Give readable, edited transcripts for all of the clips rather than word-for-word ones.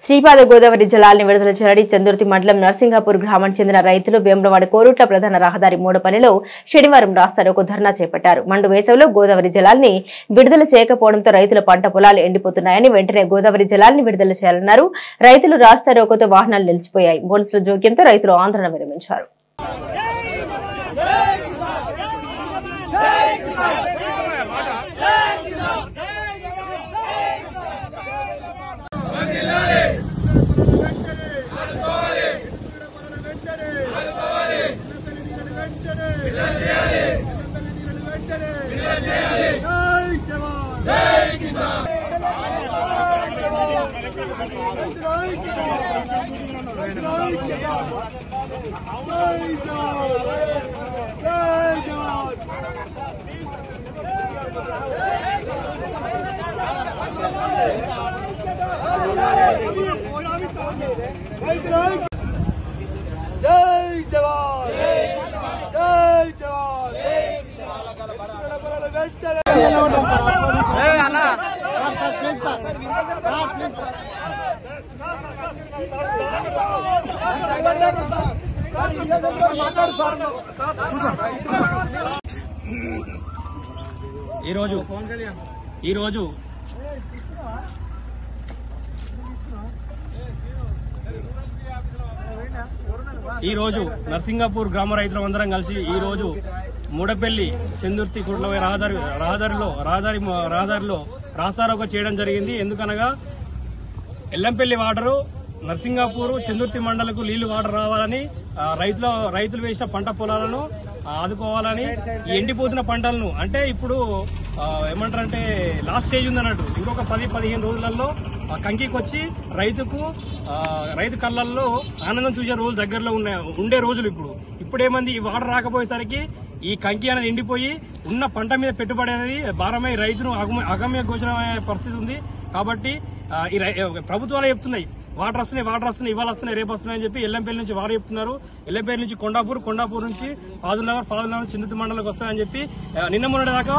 శ్రీపాద గోదావరి జలాల్ని విడుదల చేయాలని చందుర్తి మండలం నర్సింగాపూర్ గ్రామానికి చెందిన రైతులు వేములవాడ కోరుట్ల ప్రధాన రహదారి మూడపల్లిలో శనివారం రాస్తారోకో ధర్నా చేపట్టారు. మండు వేసవిలో గోదావరి జలాల్ని విడుదల చేయకపోవడంతో రైతుల పంట పొలాలు ఎండిపోతున్నాయని వెంటనే గోదావరి జలాల్ని విడుదల చేయాలన్నారు. రైతులు రాస్తారోకోతో వాహనాలు నిలిచిపోయాయి. పోలీసుల జోక్యంతో రైతులు ఆందోళన విరమించారు. ఈ రోజు నర్సింగాపూర్ గ్రామ రైతులందరం కలిసి ఈ రోజు మూడపల్లి చందుర్తి కుట్ల రహదారిలో రాస్తారోకో చేయడం జరిగింది. ఎందుకనగా ఎల్లంపల్లి వాటరు నర్సింగాపూర్ చందుర్తి మండలకు నీళ్లు వాటర్ రావాలని రైతులు వేసిన పంట పొలాలను ఆదుకోవాలని ఎండిపోతున్న పంటలను అంటే ఇప్పుడు ఏమంటారంటే లాస్ట్ స్టేజ్ ఉందన్నట్టు ఇంకొక 10-15 రోజులలో కంకికి వచ్చి రైతు కళ్ళల్లో ఆనందం చూసే రోజులు దగ్గరలో ఉండే రోజులు ఇప్పుడేమంది ఈ వాటర్ రాకపోయేసరికి ఈ కంకి అనేది ఎండిపోయి ఉన్న పంట మీద పెట్టుబడి అనేది భారమై రైతును అగమ్య గోచరమయ్యే పరిస్థితి ఉంది. కాబట్టి ఈ ప్రభుత్వాలు చెప్తున్నాయి వాటర్ వస్తున్నాయి ఇవాళ వస్తున్నాయి రేపు వస్తున్నాయని చెప్పి ఎల్లంపల్లి నుంచి వారు చెప్తున్నారు. ఎల్లంపల్లి నుంచి కొండాపూర్ నుంచి ఫాజుల్ నగర్ చందుర్తి మండలకు వస్తాయని చెప్పి నిన్న మొన్నటి దాకా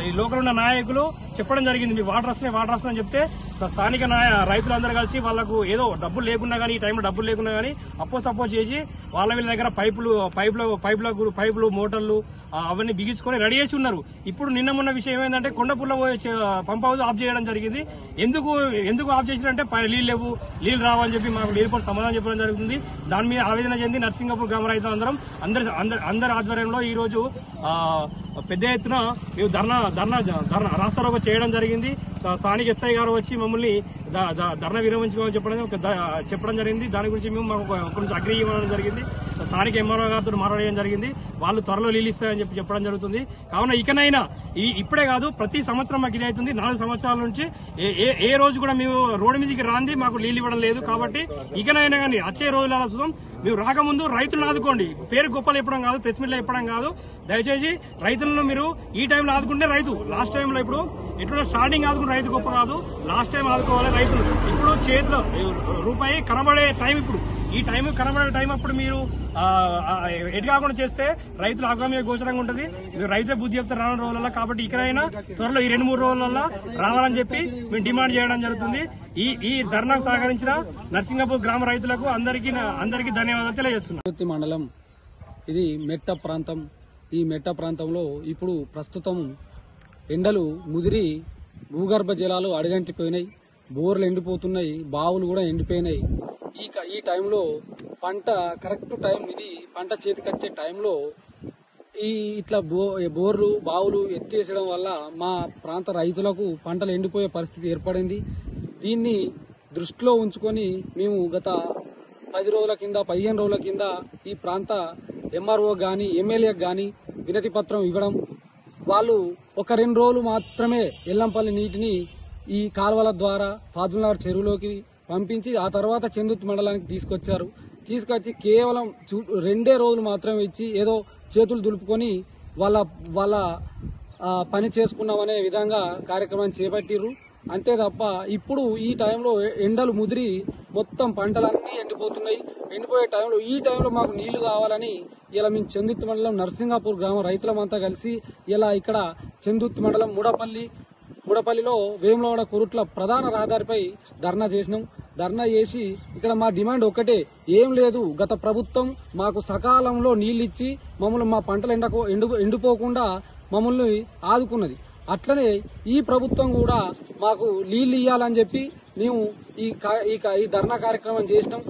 ఈ లోకల్ ఉన్న నాయకులు చెప్పడం జరిగింది. మీ వాటర్ వస్తున్నాయని చెప్తే స్థానిక రైతులందరూ కలిసి వాళ్లకు ఏదో డబ్బులు లేకున్నా కానీ ఈ టైంలో డబ్బులు లేకున్నా కానీ సపోజ్ చేసి వీళ్ళ దగ్గర పైపులు మోటార్లు అవన్నీ బిగించుకొని రెడీ చేసి ఉన్నారు. ఇప్పుడు నిన్న మొన్న విషయం ఏంటంటే కొండపూర్లో పంప్ హౌస్ ఆఫ్ చేయడం జరిగింది. ఎందుకు ఆఫ్ చేసినంటే నీళ్లు రావని చెప్పి మాకు నీళ్ళు సమాధానం చెప్పడం జరుగుతుంది. దాని మీద ఆవేదన చెంది నర్సింగాపూర్ గ్రామ రైతులందరం అందరి ఆధ్వర్యంలో ఈ రోజు పెద్ద ఎత్తున రాస్తారోకో చేయడం జరిగింది. స్థానిక ఎస్ఐ గారు వచ్చి మమ్మల్ని ధర్నా విరమించుకోవాలని చెప్పడం జరిగింది. దాని గురించి మేము మాకు కొంచెం అగ్రి ఇవ్వడం జరిగింది. స్థానిక ఎంఆర్ఓ గారితో మాట్లాడడం జరిగింది. వాళ్ళు త్వరలో నీళ్ళు ఇస్తారని చెప్పడం జరుగుతుంది. కావున ఇకనైనా ఇప్పుడే కాదు ప్రతి సంవత్సరం మాకు ఇది అవుతుంది. 4 సంవత్సరాల నుంచి ఏ రోజు కూడా మేము రోడ్డు మీదకి రాంది మాకు నీళ్ళు ఇవ్వడం లేదు. కాబట్టి ఇకనైనా కానీ వచ్చే రోజుల చూద్దాం. మీరు రాకముందు రైతులను ఆదుకోండి. పేరు గొప్పలు చెప్పడం కాదు, ప్రెస్ మీట్లో చెప్పడం కాదు. దయచేసి రైతులను మీరు ఈ టైంలో ఆదుకుంటే రైతు లాస్ట్ టైంలో ఇప్పుడు ఎట్లా స్టార్టింగ్ ఆదుకుంటే రైతు గొప్ప కాదు, లాస్ట్ టైం ఆదుకోవాలి రైతులు. ఇప్పుడు చేతిలో రూపాయి కనబడే టైం ఈ టైం కనబడే టైం అప్పుడు మీరు ఎటు కాకుండా చేస్తే రైతులు ఆగామి గోచరంగా ఉంటుంది. మీరు రైతులే బుద్ధి చెప్తారు రానున్న రోజులలో. కాబట్టి ఇకనైనా త్వరలో ఈ 2-3 రోజులలో రావాలని చెప్పి మేము డిమాండ్ చేయడం జరుగుతుంది. ఈ ధర్నాకు సహకరించిన నర్సింగాపూర్ గ్రామ రైతులకు అందరికీ ధన్యవాదాలు తెలియజేస్తున్నాం. మండలం ఇది మెట్ట ప్రాంతం. ఈ మెట్ట ప్రాంతంలో ఇప్పుడు ప్రస్తుతం ఎండలు ముదిరి భూగర్భ జలాలు అడుగంటిపోయినాయి, బోర్లు ఎండిపోతున్నాయి, బావులు కూడా ఎండిపోయినాయి. ఈ టైంలో పంట కరెక్ట్ టైం ఇది పంట చేతికొచ్చే టైంలో ఇట్లా బోర్లు బావులు ఎత్తేసడం వల్ల మా ప్రాంత రైతులకు పంటలు ఎండిపోయే పరిస్థితి ఏర్పడింది. దీన్ని దృష్టిలో ఉంచుకొని మేము గత 10 రోజుల కింద 15 రోజుల కింద ఈ ప్రాంత ఎంఆర్ఓ గాని ఎమ్మెల్యేకి గాని వినతి పత్రం ఇవ్వడం, వాళ్ళు ఒక 2 రోజులు మాత్రమే ఎల్లంపల్లి నీటిని ఈ కాలువల ద్వారా ఫాజుల్నగర్ చెరువులోకి పంపించి ఆ తర్వాత చందుర్తి మండలానికి తీసుకొచ్చి కేవలం 2 రోజులు మాత్రమే ఇచ్చి ఏదో చేతులు దులుపుకొని వాళ్ళ పని చేసుకున్నామనే విధంగా కార్యక్రమాన్ని చేపట్టిర్రు. అంతే తప్ప ఇప్పుడు ఈ టైంలో ఎండలు ముదిరి మొత్తం పంటలన్నీ ఎండిపోతున్నాయి. ఎండిపోయే టైంలో ఈ టైంలో మాకు నీళ్లు కావాలని ఇలా మేము చందుర్తి మండలం నర్సింగాపూర్ గ్రామ రైతులమంతా కలిసి ఇలా ఇక్కడ చందుర్తి మండలం మూడపల్లిలో వేములవాడ కోరుట్ల ప్రధాన రహదారిపై ధర్నా చేసినాం. ధర్నా చేసి ఇక్కడ మా డిమాండ్ ఒక్కటే, ఏం లేదు, గత ప్రభుత్వం మాకు సకాలంలో నీళ్లిచ్చి మమ్మల్ని మా పంటలు ఎండిపోకుండా మమ్మల్ని ఆదుకున్నది. అట్లనే ఈ ప్రభుత్వం కూడా మాకు నీళ్లు ఇయ్యాలని చెప్పి మేము ఈ ధర్నా కార్యక్రమం చేసినాం.